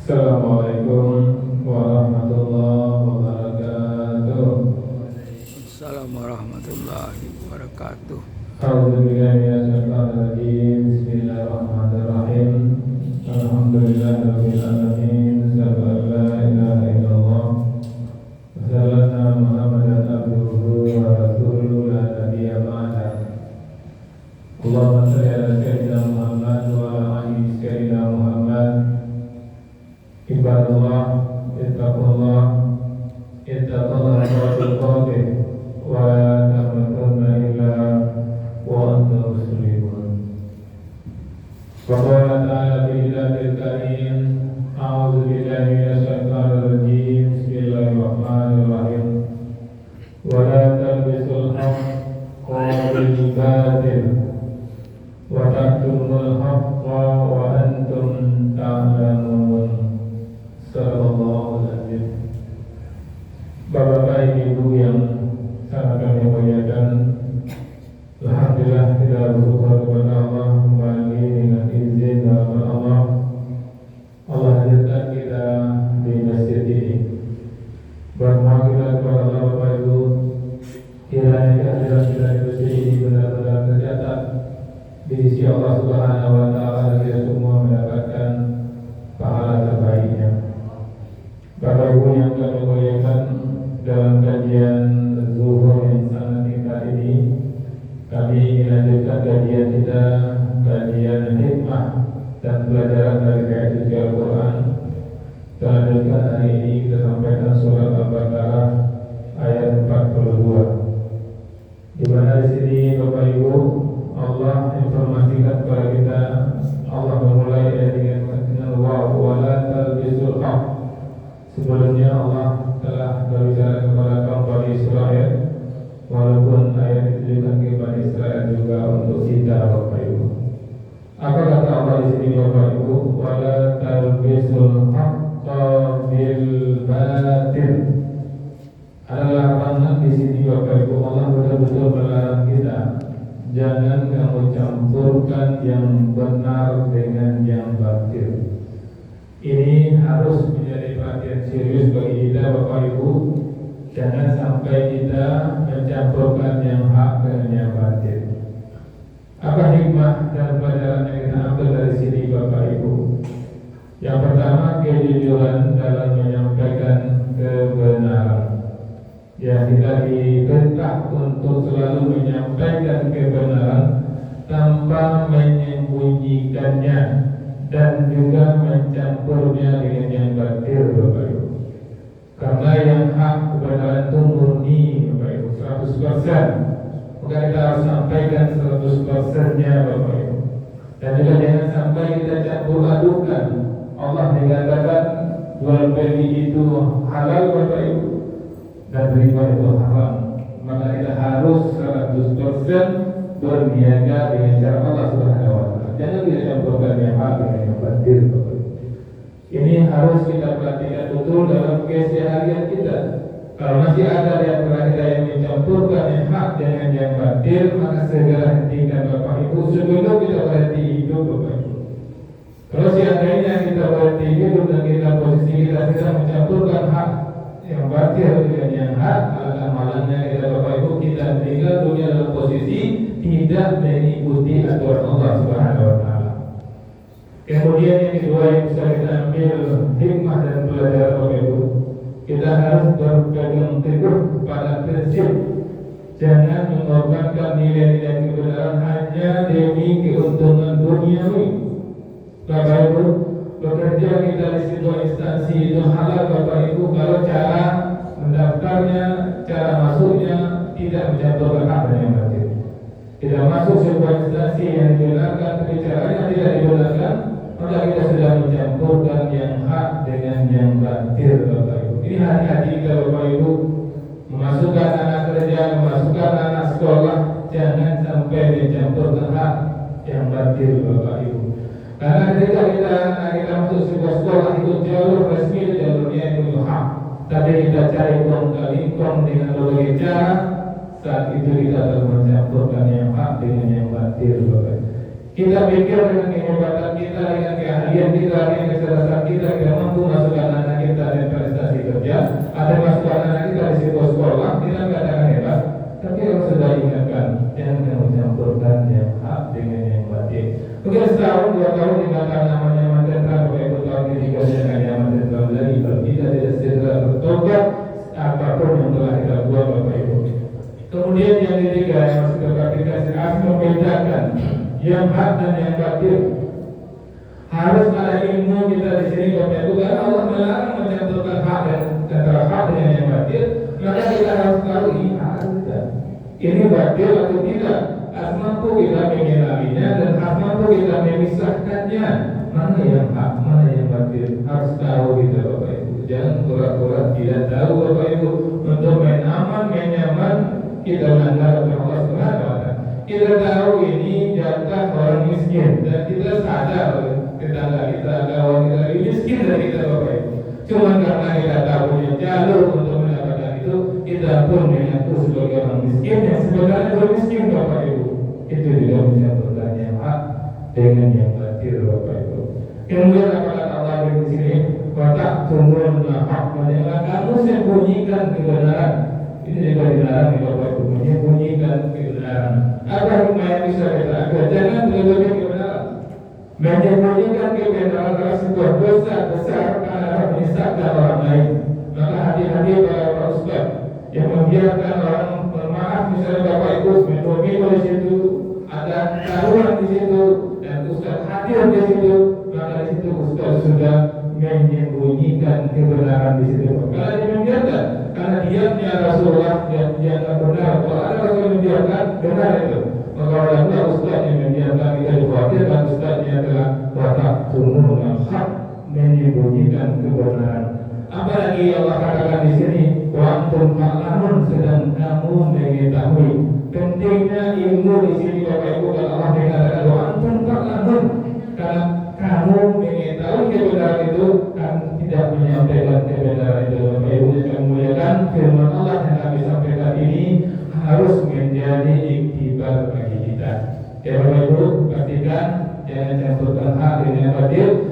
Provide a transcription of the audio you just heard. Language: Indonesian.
Assalamualaikum warahmatullahi wabarakatuh. Assalamualaikum warahmatullahi wabarakatuh. A'udzubillahi minasyaitonir rajim. Bismillahirrahmanirrahim. Alhamdulillahirabbil alamin. Asyhadu an la ilaha illallah wa sallallahu Muhammadan abduhu wa rasuluhu la nabiyya ba'da. Allahumma shalli ala sayyidina Muhammad wa ala ali sayyidina Muhammad. Ibadallah, ittaqullah, ittaqullah wa tuqatih wa la tamutunna illa wa antum muslimun. Wa qala ta'ala fi kitabihil karim, a'udzu billahi minasyaitonir rajim. Bismillahirrahmanirrahim. Wa la talbisul haqqa bil batil wa taktumul haqqa wa antum ta'lamun. Sallallahu alaihi. Bapak-bapak, ibu yang sangat kami muliakan, alhamdulillah kita bersyukur kepada Allah kembali dengan izin dan Allah hadirkan kita di masjid ini. Bermohon kita kepada Allah, Bapak Ibu, kiranya kehadiran kita di masjid ini benar-benar tercatat di sisi Allah Subhanahu wa Ta'ala, dan kita semua mendapatkan pahala terbaiknya. Bapak Ibu yang kami muliakan, dalam kajian zuhur yang sangat singkat ini, kami ingin lanjutkan kajian kita, kajian hikmah dan pelajaran dari ayat suci Al-Quran. Kita lanjutkan hari ini, kita sampaikan surat Al-Baqarah ayat 42, di mana di sini Bapak Ibu Allah informasikan kepada kita, Allah memulai dengan wa la talbisul haqq. Sebelumnya Allah telah berbicara kepada kaum Bani Israel, walaupun ayat itu juga ke Bani Israel juga untuk kita, Bapak Ibu. Apa kata Allah di sini, Bapak Ibu? Wala talbisul haqqa bil batil. Ada larangan di sini, Bapak Ibu. Allah betul-betul melarang kita, jangan kamu campurkan yang benar dengan yang batil. Ini harus menjadi perhatian serius bagi kita, Bapak Ibu. Jangan sampai kita mencampurkan yang hak dengan yang batil. Apa hikmah dan pelajaran yang kita ambil dari sini, Bapak Ibu? Yang pertama, kejujuran dalam menyampaikan kebenaran. Ya, kita diperintah untuk selalu menyampaikan kebenaran tanpa menyembunyikannya dan juga mencampurnya dengan yang batil, Bapak Ibu. Karena yang hak kebenaran itu murni, Bapak Ibu, 100%. Maka kita harus sampaikan 100%-nya, Bapak Ibu. Dan juga jangan sampai kita campur adukan. Allah mengatakan jual beli itu halal, Bapak Ibu, dan riba itu haram. Maka kita harus 100% berniaga dengan cara Allah Subhanahu wa Ta'ala. Jangan kita campurkan yang hak dengan yang batil. Ini harus kita perhatikan betul dalam keseharian kita. Kalau masih ada di antara kita yang mencampurkan yang hak dengan yang batil, maka segera hentikan, Bapak Ibu, sebelum kita berhenti hidup, Bapak Ibu. Kalau seandainya kita berhenti hidup dan kita posisi kita sedang mencampurkan hak yang batil dengan yang hak, maka malangnya kita, Bapak Ibu, kita meninggal dunia dalam posisi tidak mengikuti aturan Allah Subhanahu wa Ta'ala. Kemudian yang kedua yang bisa kita ambil hikmah dan pelajaran, Bapak Ibu, kita harus berpegang teguh pada prinsip jangan mengorbankan nilai-nilai kebenaran hanya demi keuntungan duniawi. Bapak Ibu, bekerja kita di sebuah instansi itu halal, Bapak Ibu, kalau cara mendaftarnya, cara masuknya tidak mencampurkan hak dan yang batil. Tidak masuk sebuah instansi yang dibenarkan, caranya tidak dibenarkan, maka kita sudah mencampurkan yang hak dengan yang batil, Bapak Ibu. Ini hati-hati kita, Bapak Ibu, memasukkan anak kerja, memasukkan anak sekolah, jangan sampai mencampurkan hak yang batil, Bapak Ibu. Karena ketika kita masuk sebuah sekolah itu jalur resmi, jalurnya itu hak. Tapi kita cari uang kali-kali dengan berbagai cara, saat itu kita akan mencampurkan yang hak dengan yang batil, Bapak. Kita pikir dengan kehebatan kita, dengan keahlian kita, dengan kecerdasan kita mampu masukkan anak kita dan prestasi kerja, atau masukkan anak kita di situ sekolah, kita katakan hebat. Tapi kalau sudah ingatkan, jangan kamu campurkan yang hak dengan yang batin. Mungkin setahun, 2 tahun dikatakan namanya mantan Bapak Ibu tahun ketiga dengan yang mantan lagi. Kalau kita tidak segera bertobat, apapun yang telah kita buat Bapak Ibu. Kemudian yang ketiga yang harus kita perhatikan, harus membedakan yang hak dan yang batil. Harus ada ilmu kita di sini Bapak Ibu, karena Allah melarang mencampurkan hak dan antara hak dengan yang batil. Maka kita harus tahu ini batil atau tidak. Harus mampu kita mengenalinya dan harus mampu kita memisahkannya. Mana yang hak, mana yang batil, harus tahu kita Bapak Ibu. Jangan pura-pura tidak tahu Bapak Ibu. Untuk main aman, main nyaman, kita melanggar Allah Subhanahu wa Ta'ala. Kita tahu ini jatah orang miskin dan kita sadar tetangga kita, kawan kita lebih miskin dari kita Bapak Ibu. Cuma karena kita tahu punya jalur untuk mendapatkan itu, kita pun mengaku sebagai orang miskin yang sebenarnya belum miskin Bapak Ibu. Itu juga mencampurkan yang hak dengan yang batil Bapak Ibu. Kemudian apa kata Allah di sini? Watak turun hak, jangan kamu sembunyikan kebenaran. Ini juga dilarang di Bapak Ibu, menyembunyikan kebenaran. Apa hikmah yang bisa kita lakukan? Jangan menutupi kebenaran. Menyembunyikan kebenaran adalah sebuah dosa besar karena menyesatkan orang lain. Maka hati-hati para ustaz yang membiarkan orang bermaaf, misalnya Bapak Ibu mendomingo di situ, ada taruhan di situ, dan ustaz hadir di situ, maka di situ ustaz sudah menyembunyikan kebenaran di situ. Karena dia membiarkan, karena diamnya Rasulullah yang benar. Kalau ada Rasul yang membiarkan, benar itu. Maka olehnya ustaz yang membiarkan, kita dikhawatirkan ustaznya telah watak turun hak, menyembunyikan kebenaran. Apalagi Allah katakan di sini, wa antum ta'lamun, sedang kamu mengetahui. Pentingnya ilmu di sini Bapak Ibu, kalau Allah mengatakan wa antum ta'lamun, karena kamu mengetahui kebenaran itu, kan tidak menyampaikan kebenaran itu. Bapak Ibu yang muliakan, firman Allah yang kami sampaikan ini harus menjadi iktibar bagi kita. Ya Bapak Ibu, pastikan jangan campurkan hak dengan batil.